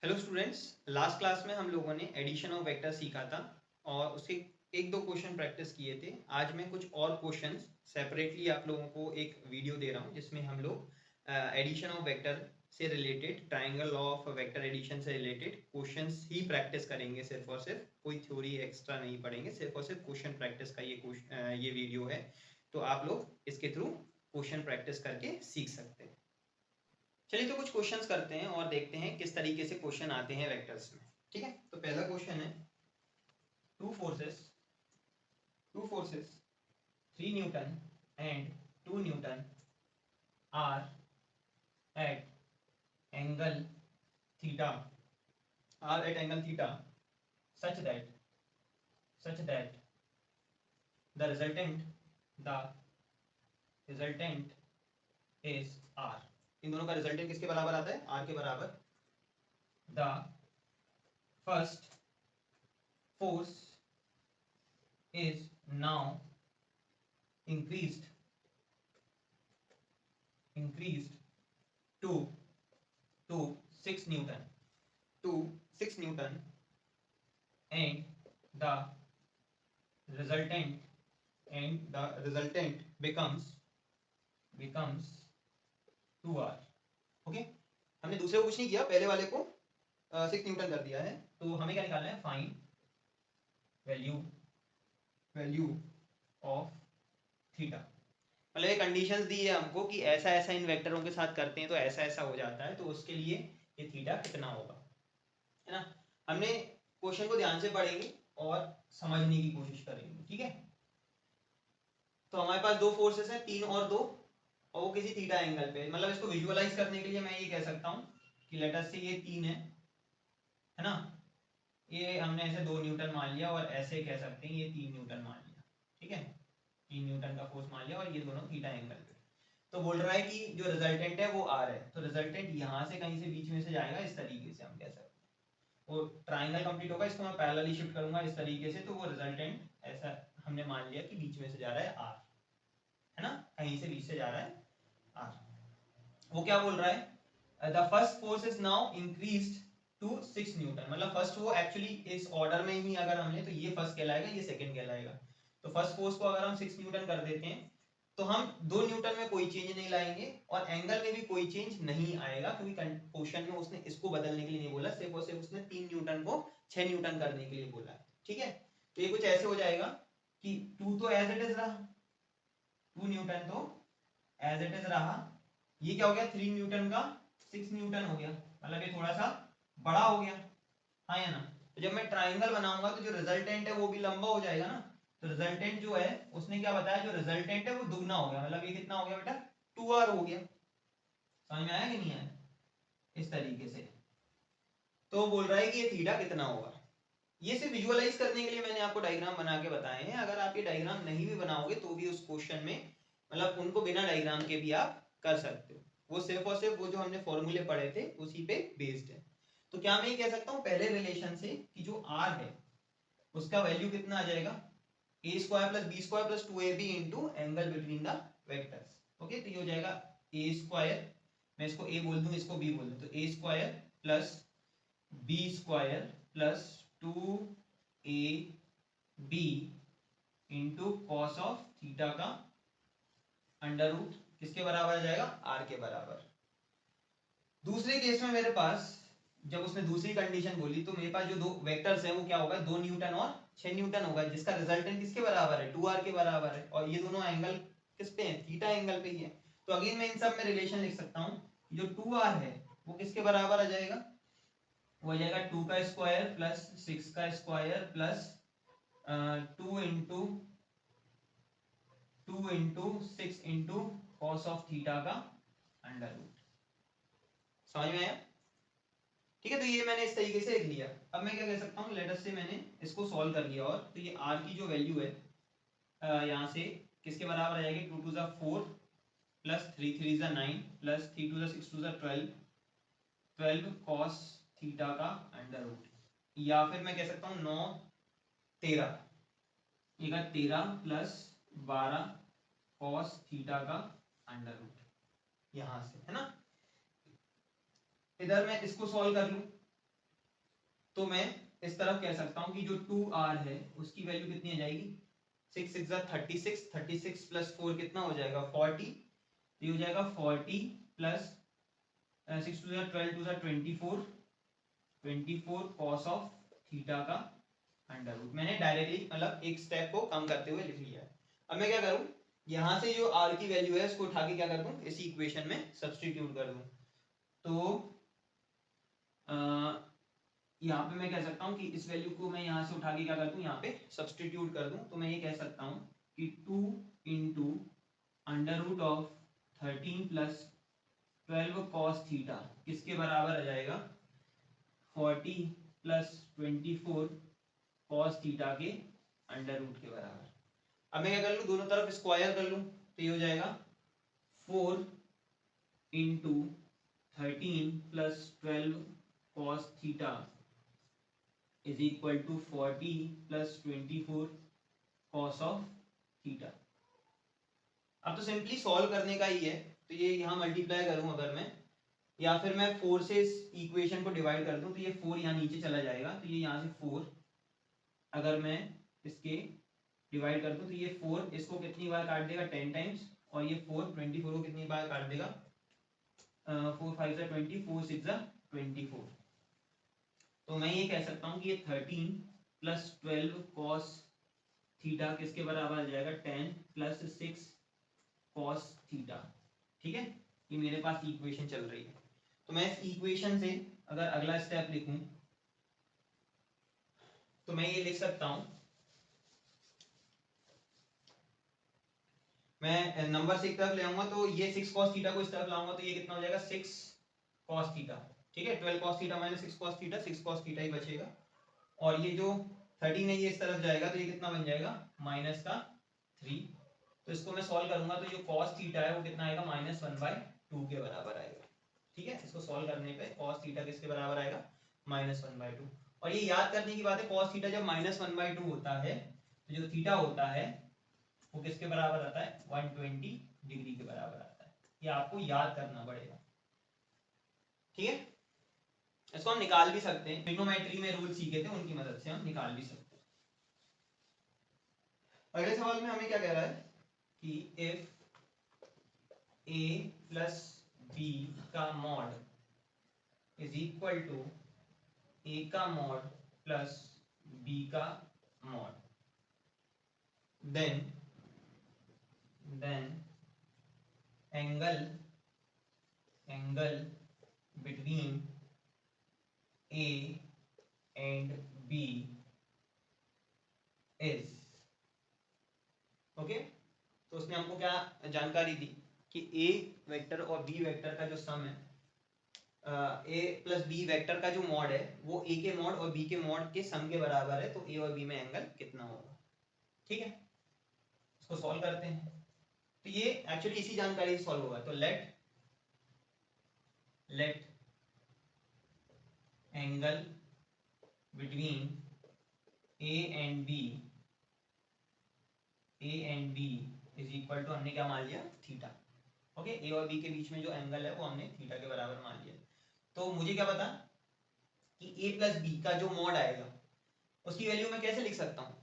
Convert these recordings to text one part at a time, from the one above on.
Hello students, last class में हम लोगों ने एडिशन ऑफ वेक्टर सीखा था और उसके एक दो क्वेश्चन प्रैक्टिस किए थे। आज मैं कुछ और क्वेश्चंस सेपरेटली आप लोगों को एक वीडियो दे रहा हूँ जिसमें हम लोग एडिशन ऑफ वेक्टर से related, triangle of vector addition से रिलेटेड क्वेश्चंस ही प्रैक्टिस करेंगे। सिर्फ और सिर्फ कोई थ्योरी एक्स्ट्रा नहीं पढ़ेंगे, सिर्फ और सिर्फ क्वेश्चन प्रैक्टिस का ये वीडियो है। तो आप लोग इसके थ्रू क्वेश्चन प्रैक्टिस करके सीख सकते हैं। चलिए तो कुछ क्वेश्चंस करते हैं और देखते हैं किस तरीके से क्वेश्चन आते हैं वेक्टर्स में। ठीक है, तो पहला क्वेश्चन है two forces 3 newton and 2 newton are at angle theta such that the resultant is r। इन दोनों का रिजल्टेंट किसके बराबर आता है? r के बराबर। The first force is now increased to 6 Newton and the resultant becomes 2r। Okay, हमने दूसरे को कुछ नहीं किया, पहले वाले को 6 न्यूटन कर दिया है। तो हमें क्या निकालना है? Find value of theta. मतलब ये कंडीशंस दी है हमको कि ऐसा ऐसा इन वेक्टरों के साथ करते हैं तो ऐसा ऐसा हो जाता है, तो उसके लिए ये थीटा कितना होगा, है ना। हमने क्वेश्चन को ध्यान से पढ़ेंगे और समझने की कोशिश करेंगे। ठीक है, तो हमारे पास दो फोर्सेस हैं, 3 और 2, और वो किसी थीटा एंगल पे। मतलब इसको विजुअलाइज करने के लिए मैं ये कह सकता हूँ कि लेट अस से ये 3 है ना, ये हमने ऐसे 2 न्यूटन मान लिया और ऐसे कह सकते हैं ये 3 न्यूटन मान लिया। ठीक है, 3 न्यूटन का फोर्स मान लिया और ये दोनों थीटा एंगल पे। तो बोल रहा है कि जो रिजल्टेंट है वो आर है, तो रिजल्टेंट यहाँ से कहीं से बीच में से जाएगा, इस तरीके से हम कह सकते हैं। वो ट्राइंगल कंप्लीट होगा, इसको मैं पैरेलली शिफ्ट करूंगा इस तरीके से, तो वो रिजल्टेंट ऐसा हमने मान लिया कि बीच में से जा रहा है आर, है ना, कहीं से बीच से जा रहा है आर। वो क्या बोल रहा है? The first force is now increased to 6 newton. मतलब फर्स्ट वो एक्चुअली इस ऑर्डर में ही अगर हमने, तो ये फर्स्ट कहलाएगा, ये सेकंड कहलाएगा। तो फर्स्ट फोर्स को अगर हम 6 न्यूटन कर देते हैं तो हम 2 न्यूटन में कोई चेंज नहीं लाएंगे और एंगल में भी कोई चेंज नहीं आएगा, क्योंकि क्वेश्चन में उसने इसको बदलने के लिए नहीं बोला, सिर्फ और सिर्फ उसने 3 न्यूटन को 6 न्यूटन करने के लिए बोला है। ठीक है, तो ये कुछ ऐसे हो जाएगा कि 2 तो एज इट इज रहा, 2 न्यूटन तो एज इट इज रहा, ये क्या हो गया? 3 न्यूटन का 6 न्यूटन हो गया, मतलब ये थोड़ा सा बड़ा हो गया, हाँ या ना। तो जब मैं ट्राइंगल बनाऊंगा तो जो रिजल्टेंट है वो भी लंबा हो जाएगा ना। तो रिजल्टेंट जो है उसने क्या बताया, जो रिजल्टेंट है वो दुगना हो गया, मतलब ये कितना हो गया बेटा? 2r हो गया। समझ में आया कि नहीं आया? इस तरीके से तो बोल रहा है कि ये थीटा कितना होगा। ये सिर्फ विजुअलाइज करने के लिए मैंने आपको डायग्राम बना के बताए हैं। अगर आप ये डायग्राम नहीं भी बनाओगे तो भी उस क्वेश्चन में, मतलब उनको बिना डायग्राम के भी आप कर सकते हो। वो सिर्फ और सिर्फ वो जो हमने फॉर्मूले पढ़े थे उसी पे बेस्ड है। तो क्या मैं ये कह सकता हूँ पहले रिलेशन से कि जो r है उसका वैल्यू कितना आ जाएगा? a square plus B square plus 2ab into angle between the vectors. Okay, तो ये हो जाएगा a स्क्वायर, मैं इसको a बोल दूं, इसको b बोल दूं, तो a square plus B square plus 2ab into cos of theta का अंडर रूट किसके बराबर आ जाएगा? r के बराबर। दूसरे केस में मेरे पास, जब उसने दूसरी कंडीशन बोली, तो मेरे पास जो दो वेक्टर्स हैं वो क्या होगा? 2 न्यूटन और 6 न्यूटन होगा, जिसका रिजल्टेंट किसके बराबर है? 2r के बराबर है, और ये दोनों एंगल किस पे है? थीटा एंगल पे ही है। तो अगेन मैं इन सब में रिलेशन लिख सकता हूँ, जो 2r है वो किसके बराबर आ जाएगा? वो आ जाएगा 2 का स्क्वायर प्लस 6 का square plus 2 into 6 into cos of theta का अंडर रूट। समझ में आया? ठीक है, तो ये मैंने इस तरीके से लिख लिया। अब मैं क्या कह सकता हूँ, लेट अस से मैंने इसको सॉल्व कर लिया, और तो ये r की जो वैल्यू है यहाँ से किसके बराबर आ जाएगी? 2 टू ज़ा 4 प्लस 3 3 ज़ा 9 प्लस 3 टू ज़ा 6 टू ज़ा 12 कॉस थीटा का अंडर रूट। या फिर मैं कह सकता हूँ 9 13, ये का 13 प्लस 12 कॉस थीटा का अंडर रूट, यहाँ से, है ना। इधर मैं इसको सॉल्व कर लूँ तो मैं इस तरफ कह सकता हूँ कि जो 2r है उसकी वैल्यू कितनी आ जाएगी, 6 6 36, 36 प्लस 4 कितना हो जाएगा 40, ये हो जाएगा 40 प्लस 6 2 12 2 24, 24 कॉस ऑफ थीटा का अंडर रूट। मैंने डायरेक्टली मतलब एक स्टेप को कम करते हुए लिख लिया है। अब मैं क्या करूं, यहां से जो r की वैल्यू है उसको उठा के क्या कर दूं, इसी इक्वेशन में सब्स्टिट्यूट कर दूं। तो यहाँ पे मैं कह सकता हूँ कि इस वैल्यू को मैं यहाँ से उठा के क्या कर दूं, यहाँ पे सब्स्टिट्यूट कर दूं। तो मैं ये कह सकता हूँ कि 2 into under root of 13 plus 12 cos theta किसके बराबर आ जाएगा, 40 प्लस 24 कॉस थीटा के अंडर रूट के बराबर। अब मैं क्या कर लूँ, दोनों तरफ स्क्वायर कर लूँ, तो ये हो जाएगा 4 into 13 plus 12 cos theta is equal to 40 plus 24 cos of theta. अब तो सिंपली सॉल्व करने का ही है, तो ये यहाँ मल्टीप्लाई करूँ अगर मैं, या फिर मैं 4 से इस इक्वेशन को डिवाइड कर दूं, तो ये 4 यहाँ नीचे चला जाएगा, तो ये यहाँ से 4 अगर मैं इसके डिवाइड कर दूं तो ये 4 इसको कितनी बार काट देगा 10 टाइम्स, और ये 4 24 को कितनी बार काट देगा 4 5 जा 20, 4 6 जा 24। तो मैं ये कह सकता हूँ कि ये 13 प्लस 12 कॉस थीटा किसके बराबर आ जाएगा 10 प्लस 6 कॉस थीटा। ठीक है, ये मेरे पास इक्वेशन चल रही है। तो मैं इस इक्वेशन से अगर अगला स्टेप लिखूं तो मैं ये लिख सकता हूं, मैं नंबर से एक तरफ ले आऊंगा तो ये 6 cos थीटा को इस तरफ लाऊंगा तो ये कितना हो जाएगा 6 cos थीटा। ठीक है, 12 cos theta minus 6 cos theta, 6 cos theta ही बचेगा। और ये जो 13 है ये इस तरफ जाएगा तो ये कितना बन जाएगा माइनस का 3। तो इसको मैं सॉल्व करूंगा तो जो cos थीटा है वो कितना आएगा -1/2 के बराबर आएगा। ठीक है, इसको सॉल्व करने पे cos थीटा किसके बराबर आएगा -1/2। और ये याद करने की बात है, cos थीटा जब -1/2 होता है तो जो थीटा होता है वो किसके बराबर आता है 120 डिग्री के बराबर आता है। ये आपको याद करना पड़ेगा। ठीक है, इसको हम निकाल भी सकते हैं, ट्रिग्नोमेट्री में रूल सीखे थे उनकी मदद से हम निकाल भी सकते हैं। अगले सवाल में हमें क्या कह रहा है कि इफ a प्लस बी का mod is equal to a का मॉड प्लस b का mod, then angle between a and b is okay. तो उसने हमको क्या जानकारी दी कि a वेक्टर और b वेक्टर का जो सम है, a प्लस b वेक्टर का जो मॉड है वो a के मॉड और b के मॉड के सम के बराबर है, तो a और b में एंगल कितना होगा। ठीक है, इसको सॉल्व करते हैं। तो ये एक्चुअली इसी जानकारी से सॉल्व होगा। तो let angle between a and b is equal to, हमने क्या मान लिया थीटा। ओके, a और b के बीच में जो एंगल है वो हमने थीटा के बराबर मान लिया। तो मुझे क्या पता कि a प्लस बी का जो मॉड आएगा उसकी वैल्यू मैं कैसे लिख सकता हूँ,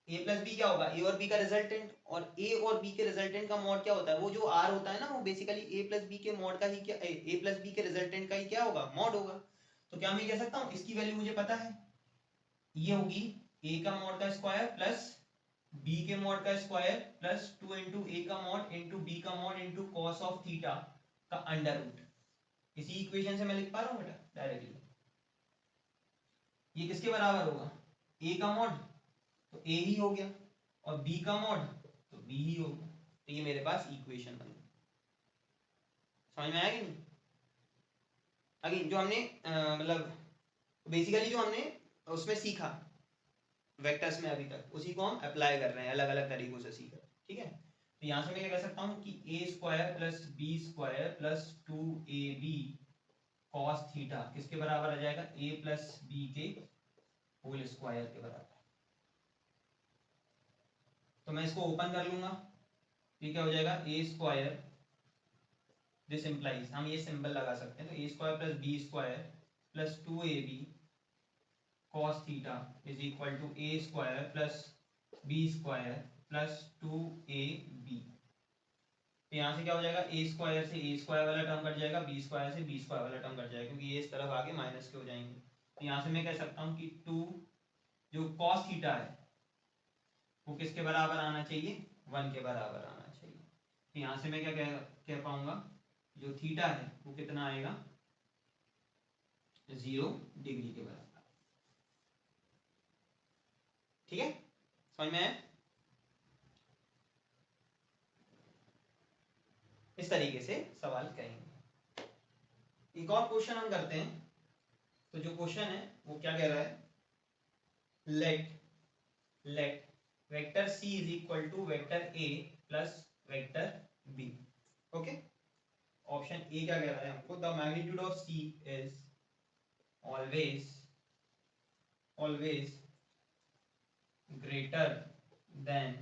a प्लस बी क्या होगा a और b का रिजल्टेंट, और a और b के रिजल्टेंट का मॉड क्या होता है, वो जो r होता है ना वो बेसिकली a प्लस बी के मॉड का ही क्या, a प्लस बी के रिजल्टेंट का ही क्या होगा मॉड होगा। तो क्या मैं कह सकता हूँ इसकी वैल्यू मुझे पता है, ये होगी a का मॉड का स्क्वायर प्लस b के मॉड का स्क्वायर प्लस 2 इंटू ए का मॉड इंटू बी का mod into cos of theta का अंडर रूट। इसी इक्वेशन से मैं लिख पा रहा हूँ बेटा डायरेक्टली। ये किसके बराबर होगा, a का मॉड तो a ही हो गया और b का मॉड तो b ही हो गया। तो ये मेरे पास इक्वेशन बन गई। समझ में आया कि नहीं। अगेन जो हमने मतलब बेसिकली जो हमने उसमें सीखा वेक्टर्स में अभी तक, उसी को हम अप्लाई कर रहे हैं अलग अलग तरीकों से सीखा। ठीक है, तो यहाँ से मैं क्या कह सकता हूँ कि a square plus B square plus 2ab cos theta किसके बराबर आ जाएगा a प्लस बी के होल स्क्वायर के बराबर। तो मैं इसको ओपन कर लूंगा, ये क्या हो जाएगा a स्क्वायर, दिस इंप्लाइज, हम ये सिंबल लगा सकते हैं, तो a square plus B square plus 2ab cos theta is equal to a square plus b square plus 2ab। तो यहाँ से क्या हो जाएगा, a स्क्वायर से a स्क्वायर वाला टर्म कट जाएगा, b स्क्वायर से b स्क्वायर वाला टर्म कट जाएगा, क्योंकि ये इस तरफ आगे माइनस के हो जाएंगे। तो यहाँ से मैं कह सकता हूँ कि 2 जो cos थीटा है वो किसके बराबर आना चाहिए, 1 के बराबर आना चाहिए। तो यहाँ से मैं क्या कह पाऊंगा, जो थीटा है वो कितना आएगा, 0 डिग्री के बराबर। ठीक है, समझ में आया? इस तरीके से सवाल करेंगे। एक और क्वेश्चन हम करते हैं। तो जो क्वेश्चन है वो क्या कह रहा है, let vector c is equal to vector a plus vector b। Okay, option A क्या कह रहा है हमको, the magnitude of c is always greater than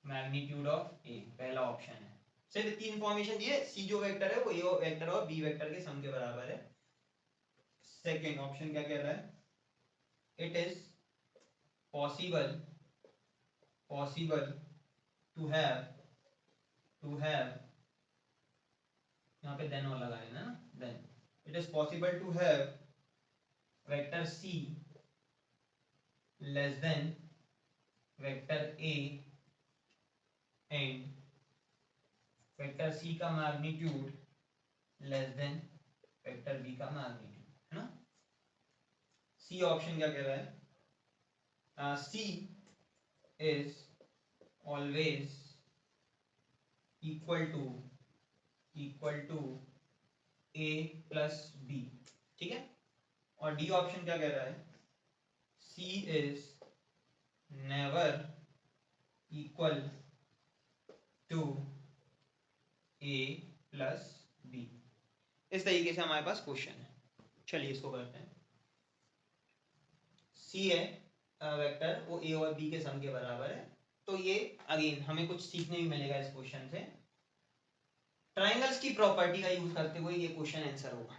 magnitude of A. पहला ऑप्शन है, सिर्फ इतनी इंफॉर्मेशन दी है, सी जो वेक्टर है वो ए वेक्टर और बी वेक्टर के सम के बराबर है। सेकेंड ऑप्शन क्या कह रहा है, it is possible to have यहाँ पे देन और लगा लेना ना, then it is possible to have vector C less than vector A and vector C का magnitude less than vector B का मैग्नीट्यूड, है ना। सी ऑप्शन क्या कह रहा है, C is always equal to A plus B. ठीक है, और डी ऑप्शन क्या कह रहा है, C is never equal to A plus B. इस तरीके से हमारे पास क्वेश्चन है। चलिए इसको करते हैं। सी है वेक्टर, वो ए और बी के सम के बराबर है। तो ये अगेन हमें कुछ सीखने भी मिलेगा इस क्वेश्चन से। ट्राइंगल्स की प्रॉपर्टी का यूज करते हुए ये क्वेश्चन आंसर होगा।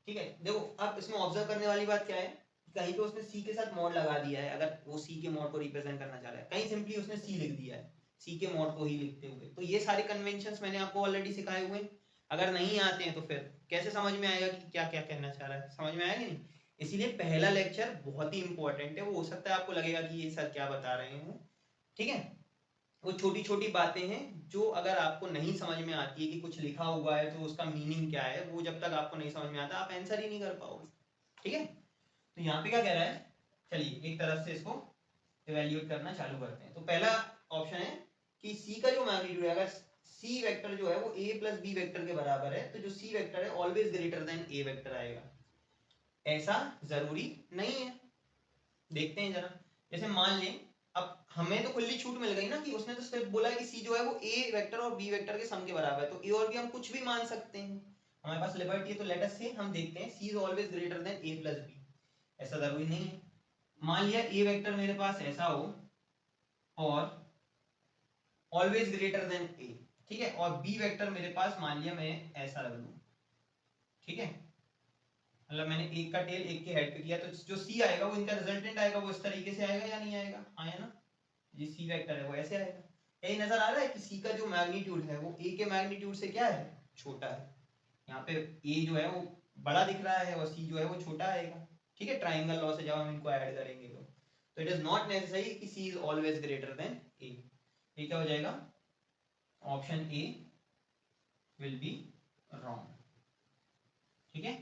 ठीक है, देखो अब इसमें ऑब्जर्व करने वाली बात क्या है, कहीं पे उसने सी के साथ मॉड लगा दिया है, अगर वो सी के मॉड को रिप्रेजेंट करना चाह रहा है, कहीं सिंपली उसने सी लिख दिया है सी के मॉड को ही लिखते हुए। तो ये सारे कन्वेंशंस मैंने आपको ऑलरेडी सिखाए हुए हैं। अगर नहीं आते हैं तो फिर कैसे समझ में आएगा कि क्या क्या कहना चाह रहा है, समझ में आएगा नहीं। इसीलिए पहला लेक्चर बहुत ही इंपॉर्टेंट है। वो हो सकता है आपको लगेगा कि ये सर क्या बता रहे हैं, ठीक है, वो छोटी छोटी बातें हैं जो अगर आपको नहीं समझ में आती है कि कुछ लिखा हुआ है तो उसका मीनिंग क्या है, वो जब तक आपको नहीं समझ में आता आप आंसर ही नहीं कर पाओगे। ठीक है, तो यहाँ पे क्या कह रहा है, चलिए एक तरफ से इसको इवैल्यूएट करना चालू करते हैं। तो पहला ऑप्शन है कि सी का जो मैग्नीट्यूड है, अगर सी वेक्टर जो है वो ए प्लस बी वेक्टर के बराबर है, तो जो सी वेक्टर है ऑलवेज ग्रेटर देन ए वेक्टर आएगा। ऐसा जरूरी नहीं है, देखते हैं जरा। जैसे मान लें, अब हमें तो खुली छूट मिल गई ना कि उसने तो सिर्फ बोला है कि सी जो है वो ए वेक्टर और बी वेक्टर के सम के बराबर है, तो ए और बी हम कुछ भी मान सकते हैं, हमारे पास लिबर्टी है। तो लेट अस से हम देखते हैं C is always greater than A plus B. ऐसा जरूरी नहीं है। मान लिया ए वेक्टर मेरे पास ऐसा हो और ऑलवेज ग्रेटर देन ए, ठीक है, और बी वेक्टर मेरे पास मान लिया मैं ऐसा रख दूं, ठीक है, मतलब मैंने एक का टेल एक के हेड पे किया, तो जो सी आएगा वो इनका रिजल्टेंट आएगा, वो इस तरीके से आएगा या नहीं आएगा, आया ना। ये सी वेक्टर है वो ऐसे आएगा। यही नजर आ रहा है कि सी का जो मैग्नीट्यूड है वो ए के मैग्नीट्यूड से क्या है, छोटा है। यहाँ पे ए जो है वो बड़ा दिख रहा है और सी जो है वो छोटा आएगा। ठीक है, ट्राइंगल लॉ से जब हम इनको ऐड करेंगे तो इट इज नॉट नेसेसरी कि C is always greater than A. ये क्या हो जाएगा, option A will be wrong. ठीक है,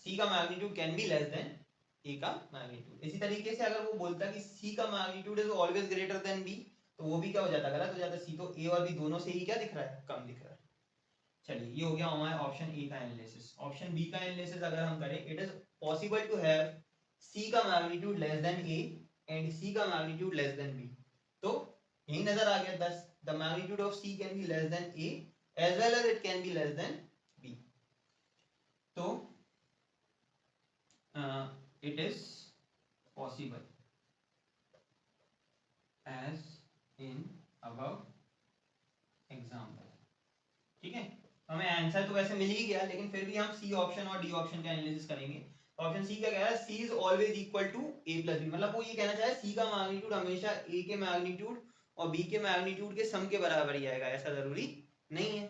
सी का magnitude can be less than A का मैग्नीट्यूड। इसी तरीके से अगर वो बोलता है कि सी का magnitude is always greater than B, तो वो भी क्या हो जाता है, गलत हो जाता है। सी तो ए और बी दोनों से ही क्या दिख रहा है, कम दिख रहा है। चलिए ये हो गया हमारा ऑप्शन ए का एनालिसिस। ऑप्शन बी का एनालिसिस अगर हम करें, it is possible to have C का magnitude less than A and C का मैग्नीट्यूड लेस देन बी। तो यही नजर आ गया, thus the magnitude of C can be less than A as well as it can be less than B. तो it is possible as in above example। ठीक है, हमें आंसर तो वैसे मिल ही गया, लेकिन फिर भी हम सी ऑप्शन और डी ऑप्शन का एनालिसिस करेंगे ऑप्शन सी क्या कह रहा है, C is always equal to A plus B, मतलब वो ये कहना चाहे सी का मैग्नीट्यूड हमेशा ए के मैग्नीट्यूड और बी के मैग्नीट्यूड के सम के बराबर ही आएगा, ऐसा जरूरी नहीं है।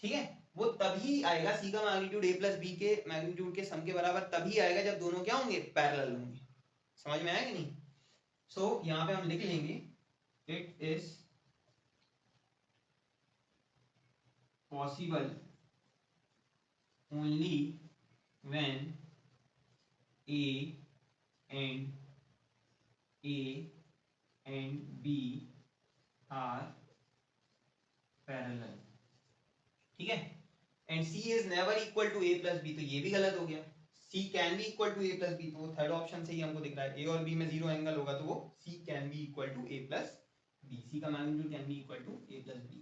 ठीक है, वो तभी आएगा, सी का मैग्नीट्यूड ए प्लस बी के मैग्नीट्यूड के सम के बराबर तभी आएगा जब दोनों क्या होंगे, पैरेलल होंगे। समझ में आया कि नहीं? सो यहाँ पे हम लिख लेंगे it is possible only when A and B are parallel, ठीक है। And C is never equal to A plus B, तो ये भी गलत हो गया। C can be equal to A plus B, तो वो थर्ड ऑप्शन से ही हमको दिख रहा है, A और B में जीरो एंगल होगा तो वो C can be equal to A plus B, C का magnitude can be equal to A plus B,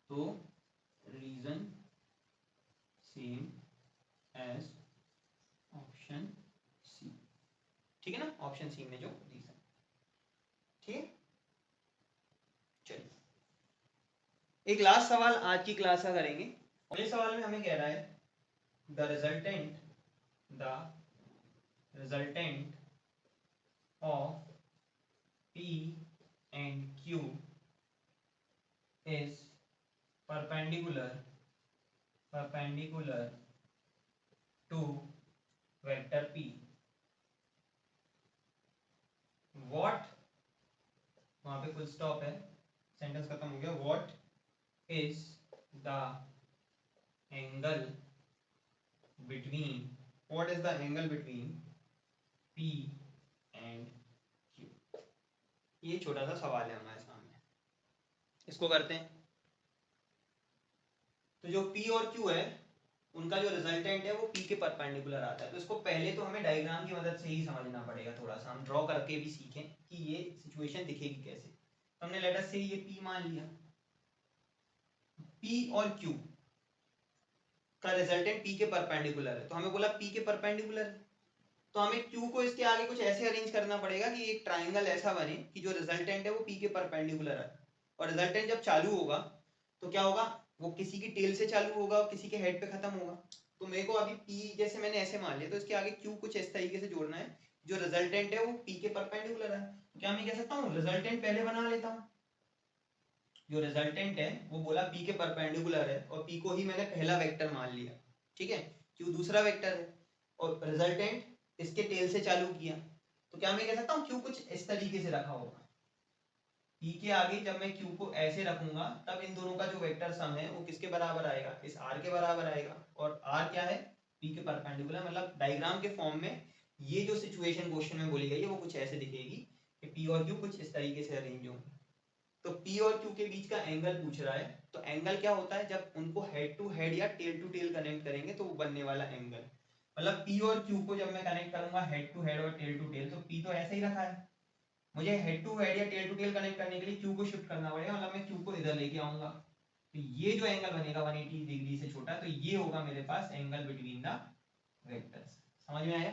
तो reason same as option C, ठीक है ना, ऑप्शन सी में जो रीजन, ठीक है। चलिए एक लास्ट सवाल आज की क्लास का करेंगे। अगले सवाल में हमें कह रहा है the resultant of P and Q is perpendicular to vector P. What, वहां पे फुल स्टॉप है, सेंटेंस खत्म हो गया। What is the angle between P and Q? ये छोटा सा सवाल है हमारे सामने, इसको करते हैं। तो जो P और Q है उनका जो रिजल्टेंट है वो P के परपेंडिकुलर आता है, तो इसको पहले तो हमें डायग्राम की मदद से ही समझना पड़ेगा, थोड़ा सा हम ड्रॉ करके भी सीखें कि ये सिचुएशन दिखेगी कैसे। हमने लेट अस से ये P मान लिया, P और Q का रिजल्टेंट P के परपेंडिकुलर है, तो हमें बोला P के परपेंडिकुलर है, तो हमें Q को इसके आगे कुछ ऐसे अरेंज करना पड़ेगा कि एक ट्राइंगल ऐसा बने कि जो रिजल्टेंट है वो P के परपेंडिकुलर है, और रिजल्टेंट जब चालू होगा तो क्या होगा, वो किसी की टेल से चालू होगा और किसी के हेड पे खत्म होगा। तो मेरे को अभी P जैसे मैंने ऐसे मान लिया, तो इसके आगे Q कुछ इस तरीके से जोड़ना है, जो रिजल्टेंट है वो P के परपेंडिकुलर है। तो क्या मैं कह सकता हूँ रिजल्टेंट पहले बना लेता हूँ, जो रिजल्टेंट है वो बोला P के परपेंडिकुलर है और P को ही मैंने पहला वेक्टर मान लिया, ठीक है, Q दूसरा वेक्टर है और रिजल्टेंट इसके टेल से चालू किया, तो क्या मैं कह सकता हूँ Q कुछ इस तरीके से रखा होगा। P के आगे जब मैं Q को ऐसे रखूंगा तब इन दोनों का जो वेक्टर सम है वो किसके बराबर आएगा, इस R के बराबर आएगा, और R क्या है, P के परपेंडिकुलर, मतलब डायग्राम के फॉर्म में ये जो सिचुएशन क्वेश्चन में बोली गई है वो कुछ ऐसे दिखेगी कि P और Q कुछ इस तरीके से अरेंज होंगे। तो P और Q के बीच का एंगल पूछ रहा है, तो एंगल क्या होता है, जब उनको हेड टू हेड या टेल टू टेल कनेक्ट करेंगे तो वो बनने वाला एंगल, मतलब P और Q को जब मैं कनेक्ट करूंगा हेड टू हेड और टेल टू टेल, तो P तो ऐसे ही रखा है, मुझे हेड टू हेड या टेल टू टेल कनेक्ट करने के लिए Q को शिफ्ट करना पड़ेगा, मतलब मैं Q को इधर लेके आऊंगा, तो ये जो एंगल बनेगा 180 डिग्री से छोटा, तो ये होगा मेरे पास एंगल बिटवीन द वेक्टर्स। समझ में आया?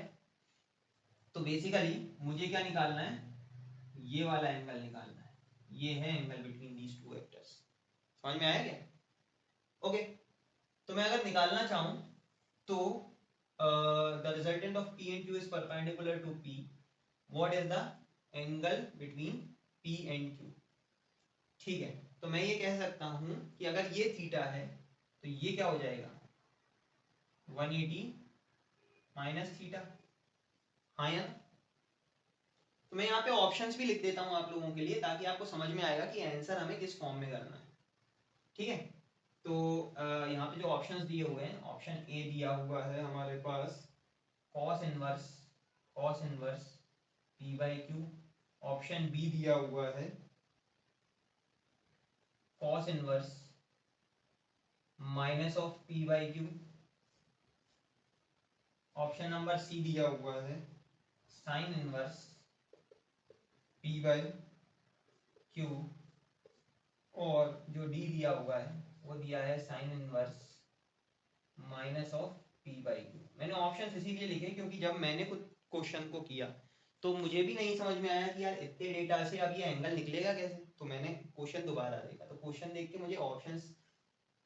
तो बेसिकली मुझे क्या निकालना है, ये वाला एंगल निकालना है, ये है angle between these two vectors. समझ में आया क्या? ओके, तो मैं अगर निकालना चाहूं तो the resultant of P and Q is perpendicular to P, what is the angle between P and Q? ठीक है, तो मैं ये कह सकता हूं कि अगर ये थीटा है तो ये क्या हो जाएगा 180 माइनस थीटा, हाँ या? तो मैं यहाँ पे ऑप्शंस भी लिख देता हूँ आप लोगों के लिए ताकि आपको समझ में आएगा कि आंसर हमें किस फॉर्म में करना है, ठीक है। तो यहाँ पे जो ऑप्शंस दिए हुए हैं, ऑप्शन ए दिया हुआ है हमारे पास cos inverse P by Q, option B दिया हुआ है cos inverse minus of P by Q, option number C दिया हुआ है sin inverse P by Q, और जो डी दिया हुआ है वो दिया है sin inverse minus of P by Q। मैंने ऑप्शंस इसीलिए लिखे क्योंकि जब मैंने खुद क्वेश्चन को किया तो मुझे भी नहीं समझ में आया कि यार इतने डेटा से अब ये एंगल निकलेगा कैसे, तो मैंने क्वेश्चन दोबारा देखा, तो क्वेश्चन देख के मुझे ऑप्शंस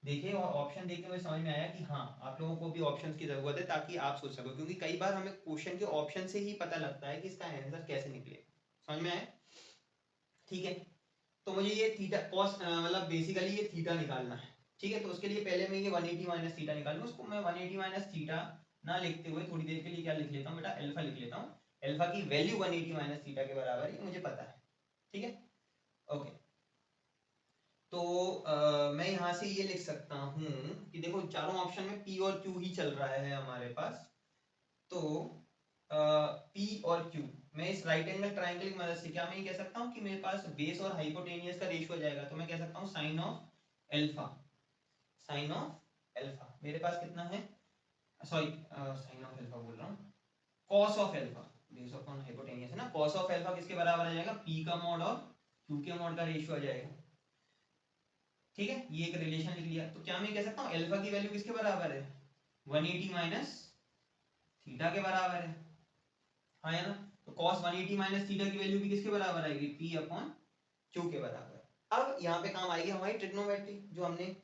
देखे और ऑप्शन देख के मुझे समझ में आया कि हाँ आप लोगों को भी ऑप्शंस की जरूरत है ताकि आप सोच सको, क्योंकि कई बार हमें क्वेश्चन के ऑप्शन से ही पता लगता है कि इसका आंसर कैसे निकले। समझ में आया? ठीक है, तो मुझे ये थीटा कॉस मतलब बेसिकली ये थीटा निकालना है। ठीक है, तो उसके लिए पहले मैं ये 180 माइनस थीटा निकाल लूँ। उसको मैं 180 माइनस थीटा ना लिखते हुए थोड़ी देर के लिए क्या लिख लेता हूँ बेटा, अल्फा लिख लेता हूँ। अल्फा की वैल्यू 180 माइनस थीटा के बराबर है, मुझे पता है। ठीक है, ओके। तो मैं यहाँ से ये लिख सकता हूँ कि देखो चारों ऑप्शन में P और Q ही चल रहा है हमारे पास। तो P और Q, मैं इस राइट एंगल ट्राइंगल की मदद से क्या मैं ये कह सकता हूँ कि मेरे पास बेस और हाइपोटेनियस का रेशियो हो जाएगा। तो मैं कह सकता हूँ sine of alpha, sine of alpha मेरे पास कितना है, सॉरी साइन ऑफ एल्फा बोल रहा हूँ, cos of alpha, base upon hypotenuse है ना, कॉस ऑफ एल्फा किसके बराबर आ जाएगा, P का मॉड और Q के मॉड का रेशियो आ जाएगा। ठीक है, ये एक रिलेशन लिख लिया। तो क्या मैं कह सकता हूँ अल्फा की वैल्यू किसके बराबर है, 180 माइनस थीटा के बराबर है। हाँ है ना, तो cos 180 माइनस थीटा की वैल्यू भी किसके बराबर आएगी, P अपॉन Q के बराबर। अब यहाँ पे काम आएगी हमारी ट्रिग्नोमेट्री जो हमने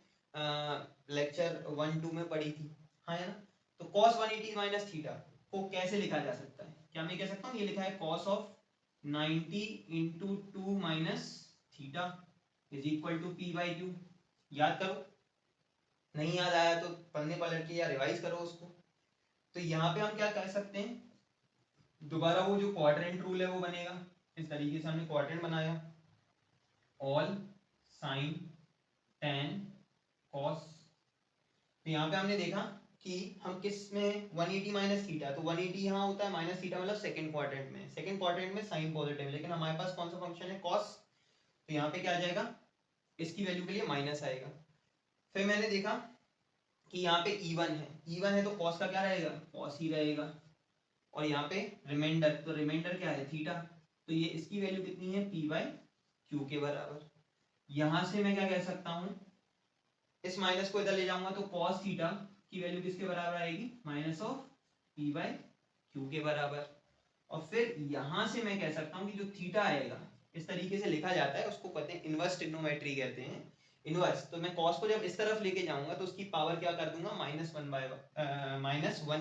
लेक्चर 1-2 में पढ़ी थी। हाँ है ना, तो cos 180 माइनस थीटा को कैसे लिखा जा सकता है, क्या मैं कह सकता हूँ ये लिखा है cos of 90 into 2 minus theta is equal to P by Q। याद करो, नहीं याद आया तो पढ़ने पलट के या रिवाइज करो उसको। तो यहाँ पे हम क्या कर सकते हैं, दोबारा वो जो क्वाड्रेंट रूल है वो बनेगा। इस तरीके से हमने क्वाड्रेंट बनाया, ऑल साइन टेन कॉस। तो यहाँ पे हमने देखा कि हम किस में 180 माइनस थीटा, तो 180 यहाँ होता है, माइनस थीटा मतलब सेकंड क्वाड्रेंट में, सेकंड क्वाड्रेंट में साइन पॉजिटिव है, लेकिन हमारे पास कौन सा फंक्शन है, कॉस। तो यहाँ पे क्या आ जाएगा, इसकी वैल्यू के लिए माइनस आएगा। फिर मैंने देखा कि यहाँ पे इवन है, इवन है तो कॉस का क्या रहेगा, कॉस ही रहेगा। और यहाँ पे रिमाइंडर, तो रिमाइंडर क्या है, थीटा। तो ये इसकी वैल्यू कितनी है, P बाई Q के बराबर। यहाँ से मैं क्या कह सकता हूँ, इस माइनस को इधर ले जाऊंगा तो cos थीटा की वैल्यू किसके बराबर आएगी, minus of P by Q के बराबर। और फिर यहाँ से मैं कह सकता हूँ कि जो थीटा आएगा, इस तरीके से लिखा जाता है, उसको कहते हैं इनवर्स ट्रिग्नोमेट्री कहते हैं, इनवर्स। तो मैं cos को जब इस तरफ लेके जाऊंगा तो उसकी पावर क्या कर दूंगा, -1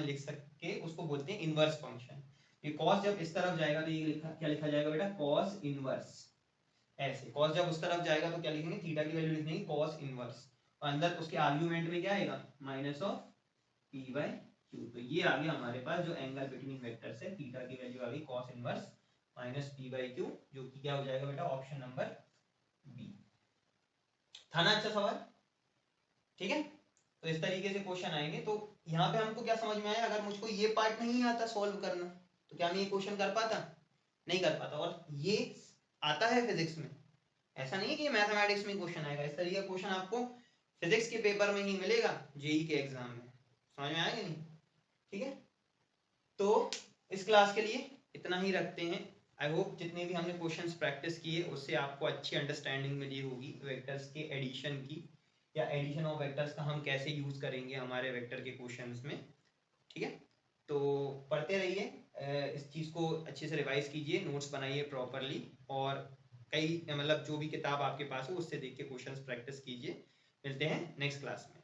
लिख सके, उसको बोलते हैं इनवर्स फंक्शन। ये cos जब इस तरफ जाएगा तो ये क्या लिखा जाएगा बेटा, cos इनवर्स। ऐसे cos जब उस तरफ जाएगा तो क्या लिखेंगे, थीटा की वैल्यू लिखेंगे cos इनवर्स, और अंदर उसके आर्गुमेंट में क्या आएगा, minus of P by Q। तो ये आ गया हमारे पास जो एंगल बिटवीन वेक्टर्स है, थीटा की वैल्यू आ गई cos inverse minus P by Q, जो कि क्या हो जाएगा बेटा, ऑप्शन नंबर बी। था ना अच्छा सवाल? ठीक है, तो इस तरीके से क्वेश्चन आएंगे। तो यहाँ पे हमको क्या समझ में आया, अगर मुझको ये पार्ट नहीं आता सॉल्व करना तो क्या मैं ये क्वेश्चन कर पाता, नहीं कर पाता। और ये आता है फिजिक्स में, ऐसा नहीं है कि मैथमेटिक्स में क्वेश्चन आएगा, इस तरीके का क्वेश्चन आपको फिजिक्स के पेपर में ही मिलेगा, जेई के एग्जाम में। समझ में आएगा नहीं? ठीक है, तो इस क्लास के लिए इतना ही रखते हैं। आई होप जितने भी हमने क्वेश्चंस प्रैक्टिस किए उससे आपको अच्छी अंडरस्टैंडिंग मिली होगी वेक्टर्स के एडिशन की, या एडिशन ऑफ वेक्टर्स का हम कैसे यूज करेंगे हमारे वेक्टर के क्वेश्चंस में। ठीक है, तो पढ़ते रहिए, इस चीज़ को अच्छे से रिवाइज कीजिए, नोट्स बनाइए प्रॉपरली, और कई मतलब जो भी किताब आपके पास हो उससे देख के क्वेश्चंस प्रैक्टिस कीजिए। मिलते हैं नेक्स्ट क्लास में।